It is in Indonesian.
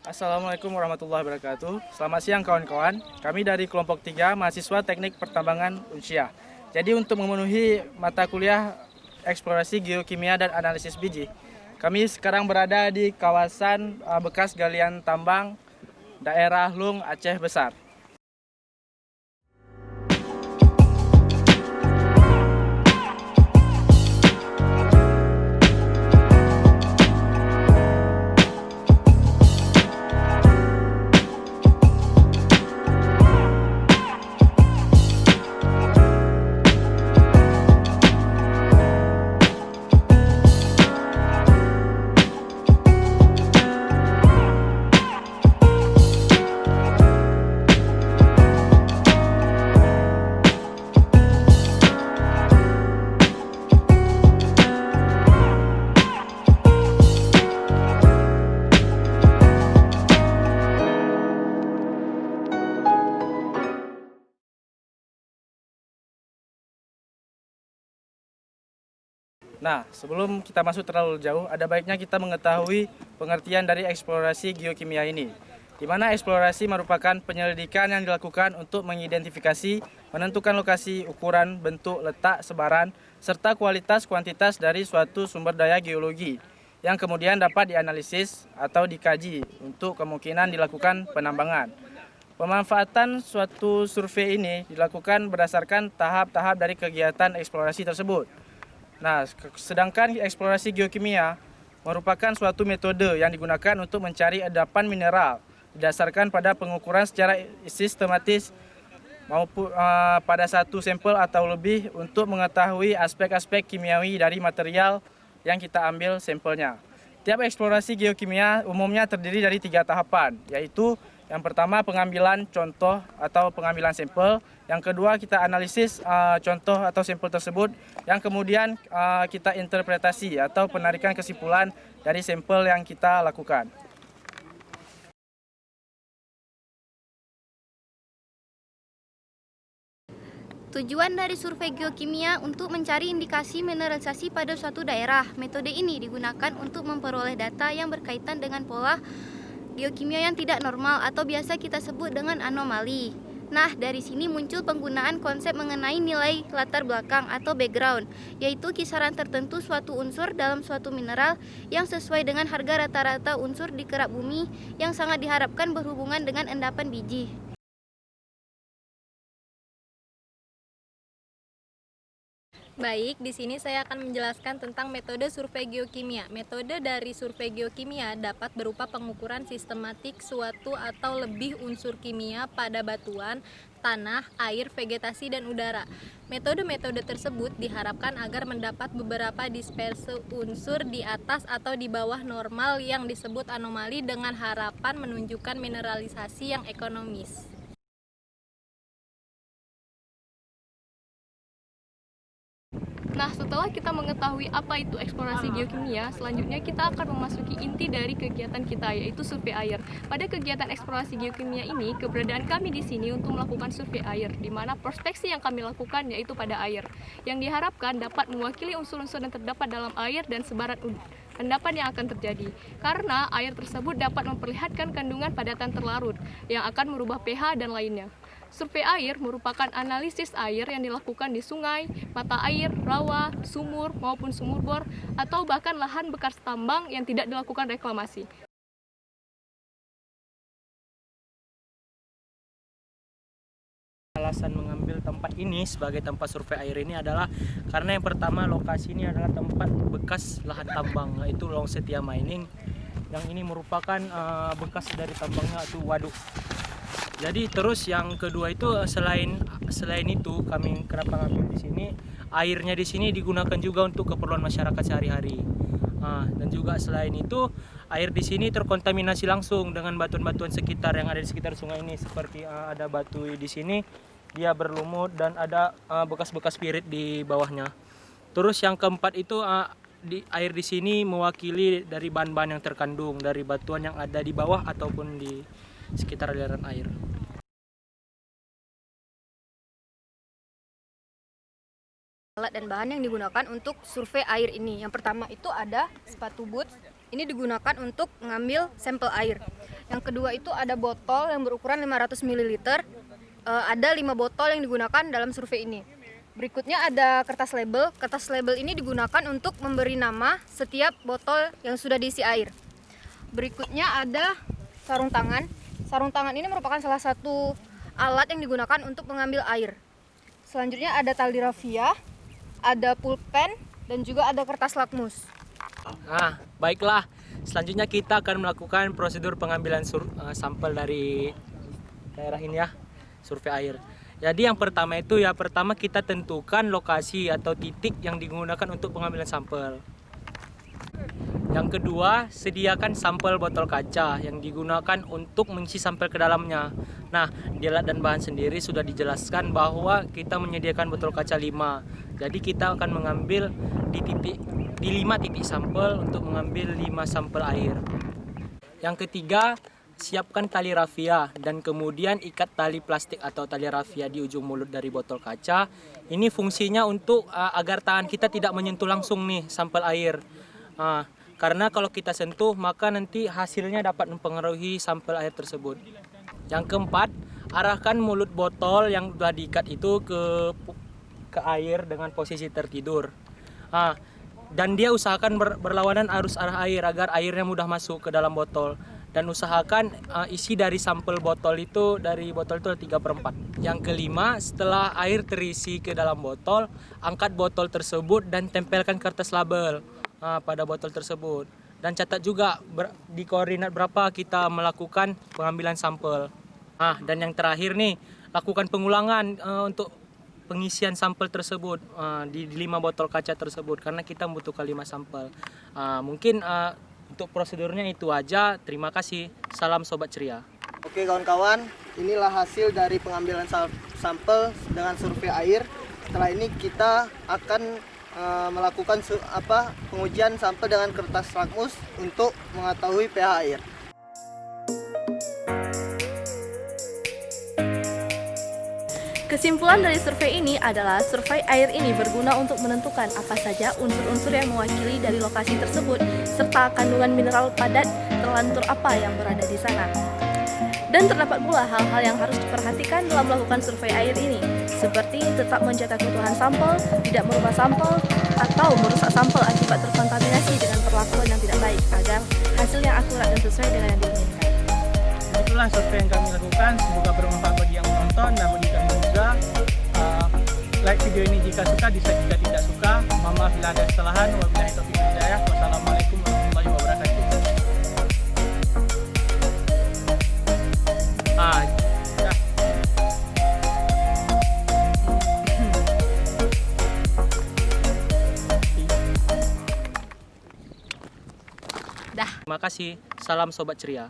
Assalamualaikum warahmatullahi wabarakatuh. Selamat siang kawan-kawan. Kami dari kelompok 3 mahasiswa Teknik Pertambangan Unsia. Jadi untuk memenuhi mata kuliah eksplorasi geokimia dan analisis biji, kami sekarang berada di kawasan bekas galian tambang daerah Lung, Aceh Besar. Nah, sebelum kita masuk terlalu jauh, ada baiknya kita mengetahui pengertian dari eksplorasi geokimia ini. Di mana eksplorasi merupakan penyelidikan yang dilakukan untuk mengidentifikasi, menentukan lokasi, ukuran, bentuk, letak, sebaran, serta kualitas kuantitas dari suatu sumber daya geologi yang kemudian dapat dianalisis atau dikaji untuk kemungkinan dilakukan penambangan. Pemanfaatan suatu survei ini dilakukan berdasarkan tahap-tahap dari kegiatan eksplorasi tersebut. Nah, sedangkan eksplorasi geokimia merupakan suatu metode yang digunakan untuk mencari endapan mineral berdasarkan pada pengukuran secara sistematis maupun pada satu sampel atau lebih untuk mengetahui aspek-aspek kimiawi dari material yang kita ambil sampelnya. Tiap eksplorasi geokimia umumnya terdiri dari 3 tahapan, yaitu yang pertama pengambilan contoh atau pengambilan sampel, yang kedua kita analisis contoh atau sampel tersebut, yang kemudian kita interpretasi atau penarikan kesimpulan dari sampel yang kita lakukan. Tujuan dari survei geokimia untuk mencari indikasi mineralisasi pada suatu daerah. Metode ini digunakan untuk memperoleh data yang berkaitan dengan pola geokimia yang tidak normal atau biasa kita sebut dengan anomali. Nah, dari sini muncul penggunaan konsep mengenai nilai latar belakang atau background, yaitu kisaran tertentu suatu unsur dalam suatu mineral yang sesuai dengan harga rata-rata unsur di kerak bumi yang sangat diharapkan berhubungan dengan endapan biji. Baik, di sini saya akan menjelaskan tentang metode survei geokimia. Metode dari survei geokimia dapat berupa pengukuran sistematik suatu atau lebih unsur kimia pada batuan, tanah, air, vegetasi, dan udara. Metode-metode tersebut diharapkan agar mendapat beberapa disperse unsur di atas atau di bawah normal yang disebut anomali dengan harapan menunjukkan mineralisasi yang ekonomis. Nah, setelah kita mengetahui apa itu eksplorasi geokimia, selanjutnya kita akan memasuki inti dari kegiatan kita, yaitu survei air. Pada kegiatan eksplorasi geokimia ini, keberadaan kami di sini untuk melakukan survei air, di mana prospeksi yang kami lakukan yaitu pada air, yang diharapkan dapat mewakili unsur-unsur yang terdapat dalam air dan sebaran endapan yang akan terjadi. Karena air tersebut dapat memperlihatkan kandungan padatan terlarut, yang akan merubah pH dan lainnya. Survei air merupakan analisis air yang dilakukan di sungai, mata air, rawa, sumur, maupun sumur bor, atau bahkan lahan bekas tambang yang tidak dilakukan reklamasi. Alasan mengambil tempat ini sebagai tempat survei air ini adalah karena yang pertama lokasi ini adalah tempat bekas lahan tambang, yaitu Long Setia Mining, yang ini merupakan bekas dari tambangnya itu waduk. Jadi terus yang kedua itu selain itu kami kenapa ngambil di sini, airnya di sini digunakan juga untuk keperluan masyarakat sehari-hari. Dan juga selain itu air di sini terkontaminasi langsung dengan batuan-batuan sekitar yang ada di sekitar sungai ini, seperti ada batu di sini dia berlumut dan ada bekas-bekas spirit di bawahnya. Terus yang keempat itu air di sini mewakili dari bahan-bahan yang terkandung dari batuan yang ada di bawah ataupun di sekitar aliran air. Alat dan bahan yang digunakan untuk survei air ini. Yang pertama itu ada sepatu boots. Ini digunakan untuk mengambil sampel air. Yang kedua itu ada botol yang berukuran 500 ml. Ada 5 botol yang digunakan dalam survei ini. Berikutnya ada kertas label. Kertas label ini digunakan untuk memberi nama setiap botol yang sudah diisi air. Berikutnya ada sarung tangan. Sarung tangan ini merupakan salah satu alat yang digunakan untuk mengambil air. Selanjutnya ada tali rafia, ada pulpen, dan juga ada kertas lakmus. Baiklah. Selanjutnya kita akan melakukan prosedur pengambilan sampel dari daerah ini ya, survei air. Jadi yang pertama itu pertama kita tentukan lokasi atau titik yang digunakan untuk pengambilan sampel. Yang kedua, sediakan sampel botol kaca yang digunakan untuk mengisi sampel ke dalamnya. Nah, di alat dan bahan sendiri sudah dijelaskan bahwa kita menyediakan botol kaca 5. Jadi kita akan mengambil di 5 titik sampel untuk mengambil 5 sampel air. Yang ketiga, siapkan tali rafia dan kemudian ikat tali plastik atau tali rafia di ujung mulut dari botol kaca. Ini fungsinya untuk agar tangan kita tidak menyentuh langsung nih sampel air. Karena kalau kita sentuh maka nanti hasilnya dapat mempengaruhi sampel air tersebut. Yang keempat, arahkan mulut botol yang sudah diikat itu ke air dengan posisi tertidur. Dan dia usahakan berlawanan arus arah air agar airnya mudah masuk ke dalam botol. Dan usahakan isi dari sampel botol itu ada 3/4. Yang kelima, setelah air terisi ke dalam botol, angkat botol tersebut dan tempelkan kertas label pada botol tersebut. Dan catat juga di koordinat berapa kita melakukan pengambilan sampel. Dan yang terakhir nih, lakukan pengulangan untuk pengisian sampel tersebut di 5 botol kaca tersebut karena kita membutuhkan 5 sampel. Mungkin untuk prosedurnya itu aja. Terima kasih. Salam Sobat Ceria. Oke kawan-kawan, inilah hasil dari pengambilan sampel dengan survei air. Setelah ini kita akan melakukan pengujian sampel dengan kertas lakmus untuk mengetahui pH air. Kesimpulan dari survei ini adalah survei air ini berguna untuk menentukan apa saja unsur-unsur yang mewakili dari lokasi tersebut serta kandungan mineral padat terlantur apa yang berada di sana. Dan terdapat pula hal-hal yang harus diperhatikan dalam melakukan survei air ini, seperti tetap menjaga keutuhan sampel, tidak merubah sampel, atau merusak sampel akibat terkontaminasi dengan perlakuan yang tidak baik, agar hasil yang akurat dan sesuai dengan yang diinginkan. Itulah survei yang kami lakukan, semoga bermanfaat bagi yang menonton dan bagi kami juga. Like video ini jika suka, dislike jika tidak suka. Mohon maaf bila ada kesalahan. Wabillahi taufiq wal hidayah. Wassalamualaikum warahmatullahi wabarakatuh. Terima kasih. Salam Sobat Ceria.